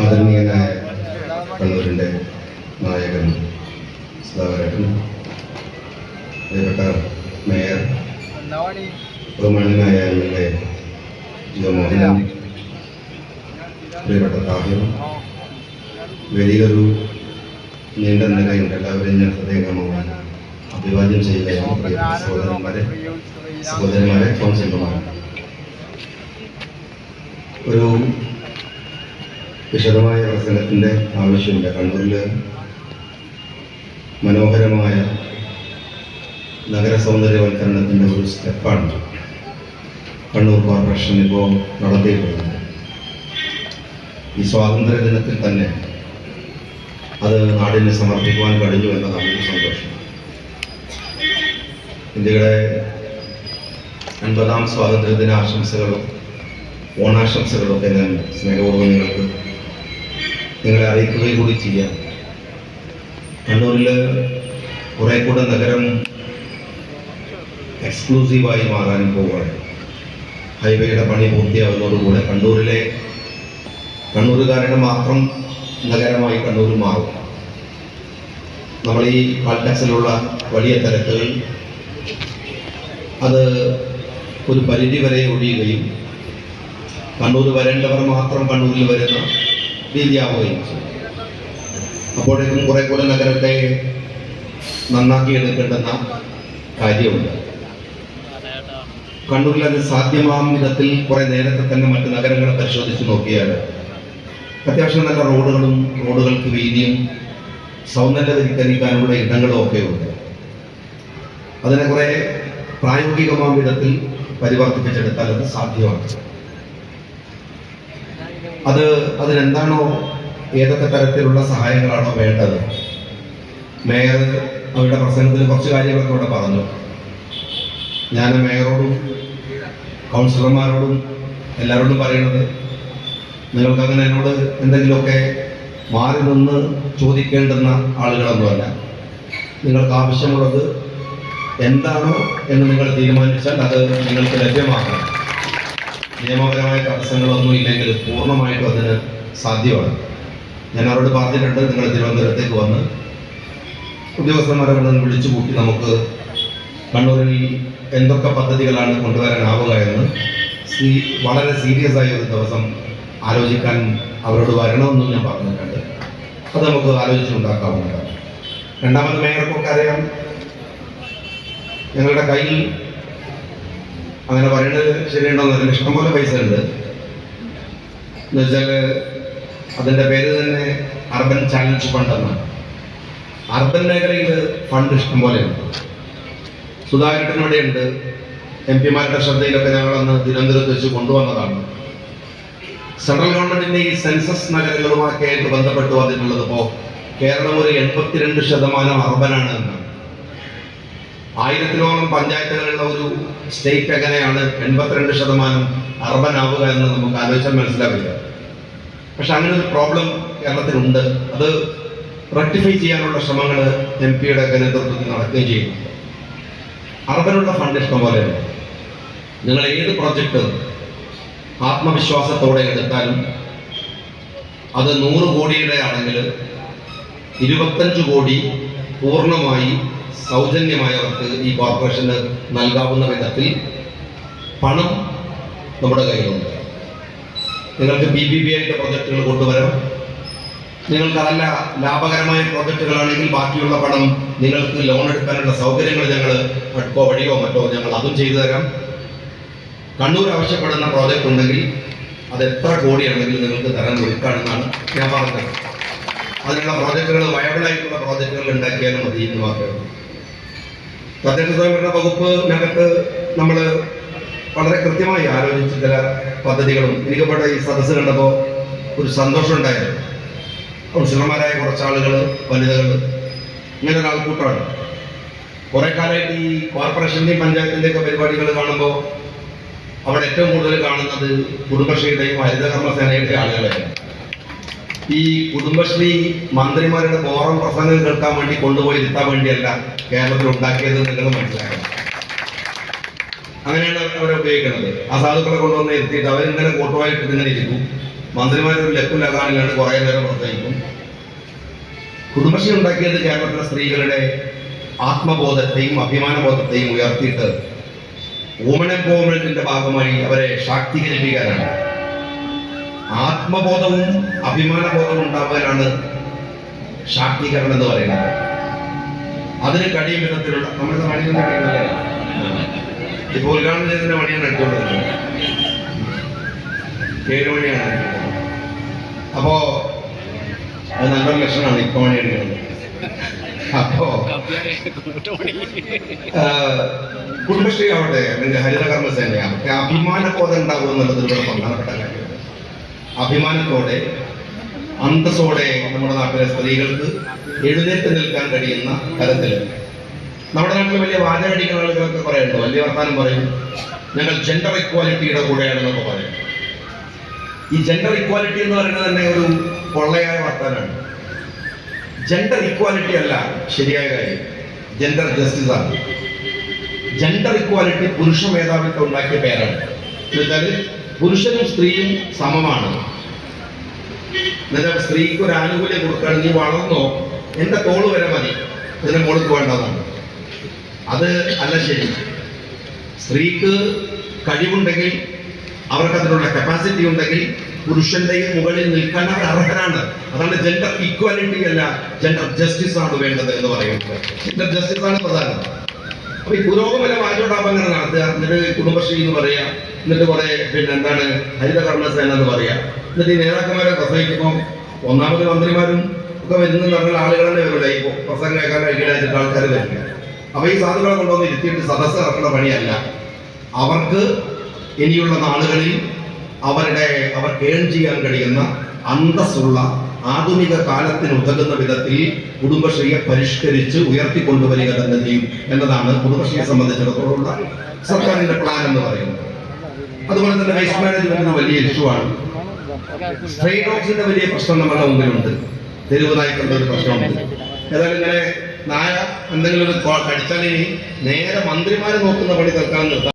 ആദരണീയനായ കണ്ണൂരിൻ്റെ നായകൻ സുധാകരൻ, പ്രിയപ്പെട്ട മേയർ, ബഹുമാന്യനായ MLA ജിയോമോഹനൻ, പ്രിയപ്പെട്ട താഹിർ, വലിയൊരു നീണ്ട നിലയുണ്ട്. എല്ലാവരെയും ഞാൻ ഹൃദയംഗമമായി അഭിവാദ്യം ചെയ്യുകയാണ്. പ്രിയപ്പെട്ട സഹോദരന്മാരെ, കൗൺസിലർമാരെ, ഒരു വിശദമായ പ്രസംഗത്തിൻ്റെ ആവശ്യമില്ല. കണ്ണൂരിൽ മനോഹരമായ നഗര സൗന്ദര്യവൽക്കരണത്തിൻ്റെ ഒരു സ്റ്റെപ്പാണ് കണ്ണൂർ കോർപ്പറേഷൻ ഇപ്പോൾ നടത്തിയിട്ടുള്ളത്. ഈ സ്വാതന്ത്ര്യ ദിനത്തിൽ തന്നെ അത് നാടിന് സമർപ്പിക്കുവാൻ കഴിഞ്ഞു എന്നതാണ് ഒരു സന്തോഷം. ഇന്ത്യയുടെ 50ാം സ്വാതന്ത്ര്യദിന ആശംസകളും ഓണാശംസകളൊക്കെ ഞാൻ സ്നേഹപൂർവ്വം നിങ്ങളെ അറിയിക്കുകയും കൂടി ചെയ്യാം. കണ്ണൂരിൽ കുറെ കൂടെ നഗരം എക്സ്ക്ലൂസീവായി മാറാൻ പോവുകയാണ്. ഹൈവേയുടെ പണി പൂർത്തിയാവുന്നതോടുകൂടെ കണ്ണൂരുകാരുടെ മാത്രം നഗരമായി കണ്ണൂർ മാറും. നമ്മൾ ഈ കാൽടാക്സിലുള്ള വലിയ തിരക്കുകൾ അത് ഒരു പരിധി വരെ ഒഴിയുകയും കണ്ണൂർ വരേണ്ടവർ മാത്രം കണ്ണൂരിൽ വരുന്ന രീതിയാവുകയും ചെയ്യും. അപ്പോഴേക്കും കുറെ കൂടെ നഗരത്തെ നന്നാക്കിയെടുക്കേണ്ടുന്ന കാര്യമുണ്ട്. കണ്ണൂരിൽ അത് സാധ്യമാം വിധത്തിൽ കുറെ നേരത്തെ തന്നെ മറ്റ് നഗരങ്ങളെ പരിശോധിച്ച് നോക്കിയാൽ അത്യാവശ്യം നല്ല റോഡുകൾക്ക് വീതിയും സൗന്ദര്യവൽക്കരിക്കാനുള്ള ഇടങ്ങളും ഒക്കെ ഉണ്ട്. അതിനെ കുറെ പ്രായോഗികമാം വിധത്തിൽ പരിവർത്തിപ്പിച്ചെടുത്താൽ അത് സാധ്യമാണ്. അതിനെന്താണോ, ഏതൊക്കെ തരത്തിലുള്ള സഹായങ്ങളാണോ വേണ്ടത്, മേയർ അവരുടെ പ്രസംഗത്തിൽ കുറച്ച് കാര്യങ്ങളൊക്കെ ഇവിടെ പറഞ്ഞു. ഞാൻ മേയറോടും കൗൺസിലർമാരോടും എല്ലാവരോടും പറയുന്നത്, നിങ്ങൾക്കങ്ങനെ എന്നോട് എന്തെങ്കിലുമൊക്കെ മാറി നിന്ന് ചോദിക്കേണ്ടുന്ന ആളുകളൊന്നുമല്ല. നിങ്ങൾക്ക് ആവശ്യമുള്ളത് എന്താണോ എന്ന് നിങ്ങൾ തീരുമാനിച്ചാൽ അത് നിങ്ങൾക്ക് ലഭ്യമാക്കണം. നിയമപരമായ തടസ്സങ്ങളൊന്നും ഇല്ലെങ്കിൽ പൂർണ്ണമായിട്ടും അതിന് സാധ്യമാണ്. ഞാൻ അവരോട് പറഞ്ഞിട്ടുണ്ട്, നിങ്ങൾ തിരുവനന്തപുരത്തേക്ക് വന്ന് ഉദ്യോഗസ്ഥന്മാരെ വിളിച്ചു കൂട്ടി നമുക്ക് കണ്ണൂരിൽ എന്തൊക്കെ പദ്ധതികളാണ് കൊണ്ടുവരാനാവുക എന്ന് വളരെ സീരിയസ് ആയ ഒരു ദിവസം ആലോചിക്കാൻ അവരോട് വരണമെന്നും ഞാൻ പറഞ്ഞിട്ടുണ്ട്. അത് നമുക്ക് ആലോചിച്ചുണ്ടാക്കാവുന്നതാണ്. രണ്ടാമത്, മേയർക്കൊക്കെ അറിയാം, ഞങ്ങളുടെ കയ്യിൽ അങ്ങനെ പറയുന്നത് ശരിയുണ്ടോന്നറിയില്ല, ഇഷ്ടംപോലെ പൈസ ഉണ്ട്. എന്നുവെച്ചാൽ അതിൻ്റെ പേര് തന്നെ അർബൻ ചാലഞ്ച് ഫണ്ട് എന്നാണ്. അർബൻ മേഖലയിൽ ഫണ്ട് ഇഷ്ടംപോലെയുണ്ട്. സുധാകരനിവിടെയുണ്ട്. MP-മാരുടെ ശ്രദ്ധയിലൊക്കെ ഞങ്ങളന്ന് തിരുവനന്തപുരത്ത് വെച്ച് കൊണ്ടുവന്നതാണ്. സെൻട്രൽ ഗവൺമെന്റിന്റെ ഈ സെൻസസ് നഗരങ്ങളുമൊക്കെ ആയിട്ട് ബന്ധപ്പെട്ട് വന്നിട്ടുള്ളത് ഇപ്പോൾ കേരളം ഒരു 82% അർബനാണ് എന്നാണ്. 1000-ഓളം പഞ്ചായത്തുകളുള്ള ഒരു സ്റ്റേറ്റ് എങ്ങനെയാണ് 82% അർബൻ ആവുക എന്ന് നമുക്ക് ആലോചിച്ചാൽ മനസ്സിലാവില്ല. പക്ഷെ അങ്ങനെ ഒരു പ്രോബ്ലം കേരളത്തിലുണ്ട്. അത് റെക്ടിഫൈ ചെയ്യാനുള്ള ശ്രമങ്ങൾ MP-യുടെ നേതൃത്വത്തിൽ നടക്കുകയും ചെയ്യുന്നു. അർബനുള്ള ഫണ്ട് ഇഷ്ടംപോലെയാണ്. നിങ്ങൾ ഏത് പ്രോജക്റ്റ് ആത്മവിശ്വാസത്തോടെ എടുത്താലും അത് 100 കോടിയുടെ ആണെങ്കിൽ 25 കോടി പൂർണ്ണമായി സൗജന്യമായവർക്ക് ഈ കോർപ്പറേഷന് നൽകാവുന്ന വിധത്തിൽ പണം നമ്മുടെ കയ്യിലുണ്ട്. നിങ്ങൾക്ക് PPP ആയിട്ട് പ്രോജക്റ്റുകൾ കൊണ്ടുവരാം. നിങ്ങൾക്ക് അതല്ല ലാഭകരമായ പ്രോജക്റ്റുകളാണെങ്കിൽ ബാക്കിയുള്ള പണം നിങ്ങൾക്ക് ലോൺ എടുക്കാനുള്ള സൗകര്യങ്ങൾ ഞങ്ങൾ ഹഡ്കോ വഴിയോ മറ്റോ ഞങ്ങൾ അതും ചെയ്തു തരാം. കണ്ണൂർ ആവശ്യപ്പെടുന്ന പ്രോജക്റ്റ് ഉണ്ടെങ്കിൽ അത് എത്ര കോടിയാണെങ്കിലും നിങ്ങൾക്ക് തരാൻ കൊടുക്കാണെന്നാണ് ഞാൻ പറഞ്ഞത്. അതിനുള്ള പ്രോജക്റ്റുകൾ, വയബിളായിട്ടുള്ള പ്രോജക്റ്റുകൾ ഉണ്ടാക്കിയാലും മതി എന്ന് മാത്രമേ. തദ്ദേശ സ്വയംഭരണ വകുപ്പിനകത്ത് നമ്മൾ വളരെ കൃത്യമായി ആലോചിച്ച് ചില പദ്ധതികളും എനിക്കപ്പെട്ട ഈ സദസ്സ് കണ്ടപ്പോൾ ഒരു സന്തോഷം ഉണ്ടായിരുന്നു. കൗൺസിലർമാരായ കുറച്ചാളുകൾ, വനിതകൾ, ഇങ്ങനെ ഒരു ആൾക്കൂട്ടമാണ്. കുറെ കാലമായിട്ട് ഈ കോർപ്പറേഷൻ്റെയും പഞ്ചായത്തിൻ്റെയൊക്കെ പരിപാടികൾ കാണുമ്പോൾ അവിടെ ഏറ്റവും കൂടുതൽ കാണുന്നത് കുടുംബശ്രീയുടെയും ഹരിതകർമ്മസേനയുടെ ആളുകളെയാണ്. ഈ കുടുംബശ്രീ മന്ത്രിമാരുടെ ബോറം പ്രസംഗം കേൾക്കാൻ വേണ്ടി കൊണ്ടുപോയി ഇരുത്താൻ വേണ്ടിയല്ല കേരളത്തിൽ ഉണ്ടാക്കിയത് നിങ്ങൾ മനസ്സിലാക്കണം. അങ്ങനെയാണ് അവരെ ഉപയോഗിക്കുന്നത്. ആ സാധുക്കളെ കൊണ്ടുവന്ന് ഇരുത്തിയിട്ട് അവരിങ്ങനെ കൂട്ടമായിട്ട് ഇങ്ങനെ ഇരിക്കും. മന്ത്രിമാരൊരു ലക്കുലകാനില്ലാണ്ട് കുറേ നേരം പ്രസംഗിക്കും. കുടുംബശ്രീ ഉണ്ടാക്കിയത് കേരളത്തിലെ സ്ത്രീകളുടെ ആത്മബോധത്തെയും അഭിമാനബോധത്തെയും ഉയർത്തിയിട്ട് വുമൺ എംപവർമെന്റിന്റെ ഭാഗമായി അവരെ ശാക്തീകരിപ്പിക്കാനാണ്. ആത്മബോധവും അഭിമാനബോധവും ഉണ്ടാകാനാണ് ശാക്തീകരണം എന്ന് പറയുന്നത്. അതിന് കഴിയും വിധത്തിലുള്ള നമ്മുടെ മണിയുടെ കഴിയുന്നില്ല. ഇപ്പൊ ഉദ്ഘാടനം ചെയ്തതിന്റെ മണിയാണ് എടുത്തുകൊണ്ടിരുന്നത്. 7 മണിയാണ്. അപ്പോ അത് നല്ലൊരു ലക്ഷണമാണ് ഇപ്പൊ മണി എടുക്കുന്നത്. അപ്പോ കുടുംബശ്രീ ആവട്ടെ അല്ലെങ്കിൽ ഹരിതകർമ്മസേന അവർക്ക് അഭിമാനബോധം ഉണ്ടാകുക എന്നുള്ളത് ഇവിടെ പ്രധാനപ്പെട്ട കാര്യമാണ്. അഭിമാനത്തോടെ അന്തസ്സോടെ നമ്മുടെ നാട്ടിലെ സ്ത്രീകൾക്ക് എഴുന്നേറ്റ് നിൽക്കാൻ കഴിയുന്ന തരത്തിൽ നമ്മുടെ നാട്ടിൽ വലിയ വാചകടിക്കുന്ന ആളുകളൊക്കെ പറയുന്നുണ്ട്. വലിയ വർത്താനം പറയും, ഞങ്ങൾ ജെൻഡർ ഇക്വാലിറ്റിയുടെ കൂടെയാണെന്നൊക്കെ പറയും. ഈ ജെൻഡർ ഇക്വാലിറ്റി എന്ന് പറയുന്നത് തന്നെ ഒരു പൊള്ളയായ വർത്താനാണ്. ജെൻഡർ ഇക്വാലിറ്റി അല്ല ശരിയായ കാര്യം, ജെൻഡർ ജസ്റ്റിസ് ആണ്. ജെൻഡർ ഇക്വാലിറ്റി പുരുഷ മേധാവിത്വം ഉണ്ടാക്കിയ പേരാണ്. എന്നുവെച്ചാൽ പുരുഷനും സ്ത്രീയും സമമാണ്. എന്നുവെച്ചാൽ സ്ത്രീക്ക് ഒരു ആനുകൂല്യം കൊടുക്കുകയാണ്, നീ വളർന്നോ എന്റെ തോള് വരെ മതി, ഇതിനെ മോൾക്ക് വേണ്ടതാണ്. അത് അല്ല ശരി. സ്ത്രീക്ക് കഴിവുണ്ടെങ്കിൽ, അവർക്ക് അതിനുള്ള കപ്പാസിറ്റി ഉണ്ടെങ്കിൽ പുരുഷന്റെയും മുകളിൽ നിൽക്കാൻ അവർ അർഹരാണ്. അതാണ് ജെൻഡർ ഈക്വാലിറ്റി അല്ല, ജെൻഡർ ജസ്റ്റിസ് ആണ് വേണ്ടത് എന്ന് പറയുന്നത്. ജെൻഡർ ജസ്റ്റിസ് ആണ് പ്രധാനം. അപ്പൊ ഈ പുരോഗമന വാചോടാപം അങ്ങനെ നടത്തുക, എന്നിട്ട് കുടുംബശ്രീ എന്ന് പറയാ, എന്നിട്ട് കുറെ എന്താണ് ഹരിതകർമ്മസേന എന്ന് പറയാ, എന്നിട്ട് ഈ നേതാക്കന്മാരെ പ്രസംഗിക്കുമ്പോൾ ഒന്നാമത് മന്ത്രിമാരും ഒക്കെ വരുന്ന പറഞ്ഞാൽ ആളുകൾ തന്നെ വരില്ല. ഈ പ്രസംഗം കേൾക്കാൻ കഴിയാനായിട്ട് ആൾക്കാർ വരില്ല. അപ്പൊ ഈ സാധുക്കളെ കൊണ്ടുവന്ന് ഇരുത്തിയിട്ട് സദസ്സ് ഇറക്കുന്ന പണിയല്ല. അവർക്ക് ഇനിയുള്ള നാളുകളിൽ അവർക്ക് ഏൺ ചെയ്യാൻ കഴിയുന്ന അന്തസ്സുള്ള ആധുനിക കാലത്തിന് ഉതകുന്ന വിധത്തിൽ കുടുംബശ്രീയെ പരിഷ്കരിച്ച് ഉയർത്തിക്കൊണ്ടുവരിക തന്നെ ചെയ്യും എന്നതാണ് കുടുംബശ്രീയെ സംബന്ധിച്ചിടത്തോളം സർക്കാരിന്റെ പ്ലാൻ എന്ന് പറയുന്നത്. അതുപോലെ തന്നെ വേസ്റ്റ് മാനേജ്മെന്റിന് വലിയ ഇഷ്യൂ ആണ്. സ്ട്രേ ഡോഗ്സിന്റെ വലിയ പ്രശ്നം നമ്മുടെ മുമ്പിലുണ്ട്. തെരുവ് നായ്ക്കളുടെ ഒരു പ്രശ്നമുണ്ട്. ഏതായാലും ഇങ്ങനെ നായ എന്തെങ്കിലും ഒരു കടിച്ചാൽ ഇനി നേരെ മന്ത്രിമാര് നോക്കുന്ന പണി തൽക്കാലം നിർത്താം.